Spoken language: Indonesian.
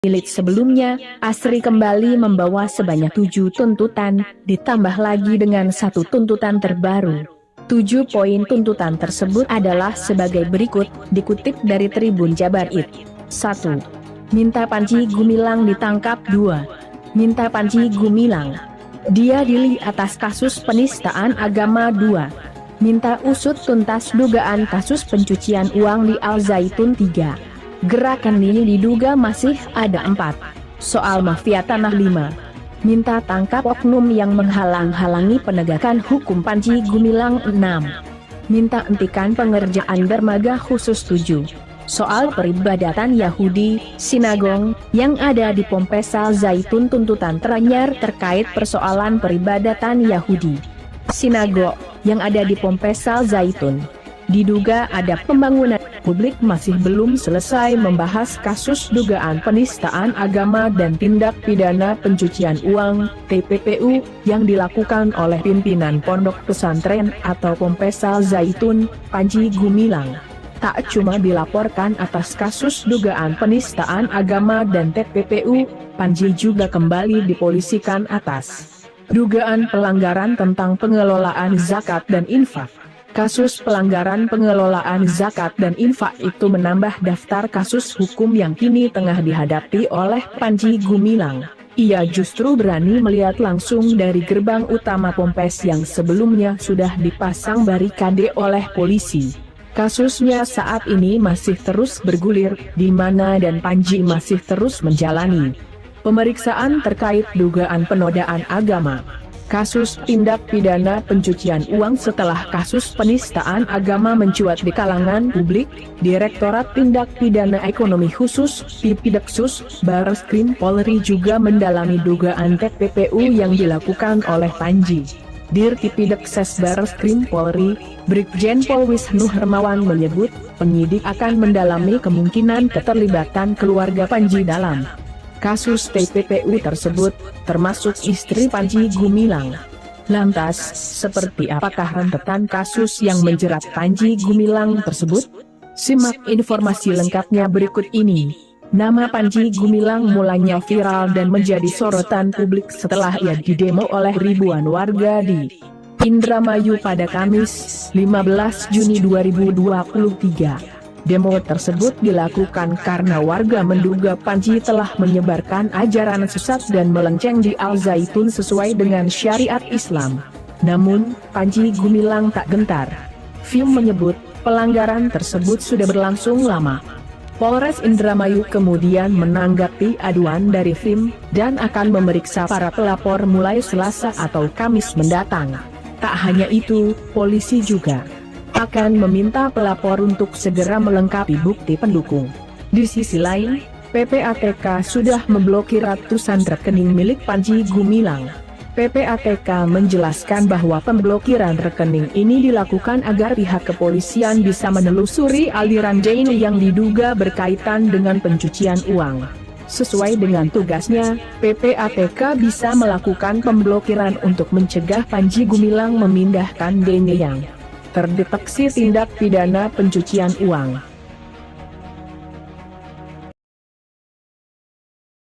Jilid sebelumnya, Asri kembali membawa sebanyak 7 tuntutan, ditambah lagi dengan 1 tuntutan terbaru. 7 poin tuntutan tersebut adalah sebagai berikut, dikutip dari Tribun Jabar It. 1. Minta Panji Gumilang ditangkap. 2. Minta Panji Gumilang diadili atas kasus penistaan agama. 2. Minta usut tuntas dugaan kasus pencucian uang di Al Zaitun. 3. Gerakan ini diduga masih ada 4. Soal mafia tanah. 5. Minta tangkap oknum yang menghalang-halangi penegakan hukum Panji Gumilang. 6. Minta hentikan pengerjaan dermaga khusus. 7. Soal peribadatan Yahudi, sinagog, yang ada di Ponpes Al Zaitun. Tuntutan teranyar terkait persoalan peribadatan Yahudi, sinagog, yang ada di Ponpes Al Zaitun. Diduga ada pembangunan. Publik masih belum selesai membahas kasus dugaan penistaan agama dan tindak pidana pencucian uang (TPPU) yang dilakukan oleh pimpinan Pondok Pesantren atau Ponpes Al Zaitun, Panji Gumilang. Tak cuma dilaporkan atas kasus dugaan penistaan agama dan TPPU, Panji juga kembali dipolisikan atas dugaan pelanggaran tentang pengelolaan zakat dan infak. Kasus pelanggaran pengelolaan zakat dan infak itu menambah daftar kasus hukum yang kini tengah dihadapi oleh Panji Gumilang. Ia justru berani melihat langsung dari gerbang utama Ponpes yang sebelumnya sudah dipasang barikade oleh polisi. Kasusnya saat ini masih terus bergulir, di mana dan Panji masih terus menjalani pemeriksaan terkait dugaan penodaan agama. Kasus tindak pidana pencucian uang. Setelah kasus penistaan agama mencuat di kalangan publik, Direktorat Tindak Pidana Ekonomi Khusus (Tipideksus) Barreskrim Polri juga mendalami dugaan TPPU yang dilakukan oleh Panji. Dir Tipidekses Barreskrim Polri, Brigjen Pol Wisnu Hermawan menyebut, penyidik akan mendalami kemungkinan keterlibatan keluarga Panji dalam kasus TPPU tersebut, termasuk istri Panji Gumilang. Lantas, seperti apakah rentetan kasus yang menjerat Panji Gumilang tersebut? Simak informasi lengkapnya berikut ini. Nama Panji Gumilang mulanya viral dan menjadi sorotan publik setelah ia didemo oleh ribuan warga di Indramayu pada Kamis, 15 Juni 2023. Demo tersebut dilakukan karena warga menduga Panji telah menyebarkan ajaran sesat dan melenceng di Al Zaitun sesuai dengan syariat Islam. Namun, Panji Gumilang tak gentar. Film menyebut, pelanggaran tersebut sudah berlangsung lama. Polres Indramayu kemudian menanggapi aduan dari film, dan akan memeriksa para pelapor mulai Selasa atau Kamis mendatang. Tak hanya itu, polisi juga akan meminta pelapor untuk segera melengkapi bukti pendukung. Di sisi lain, PPATK sudah memblokir ratusan rekening milik Panji Gumilang. PPATK menjelaskan bahwa pemblokiran rekening ini dilakukan agar pihak kepolisian bisa menelusuri aliran dana yang diduga berkaitan dengan pencucian uang. Sesuai dengan tugasnya, PPATK bisa melakukan pemblokiran untuk mencegah Panji Gumilang memindahkan dana yang terdeteksi tindak pidana pencucian uang.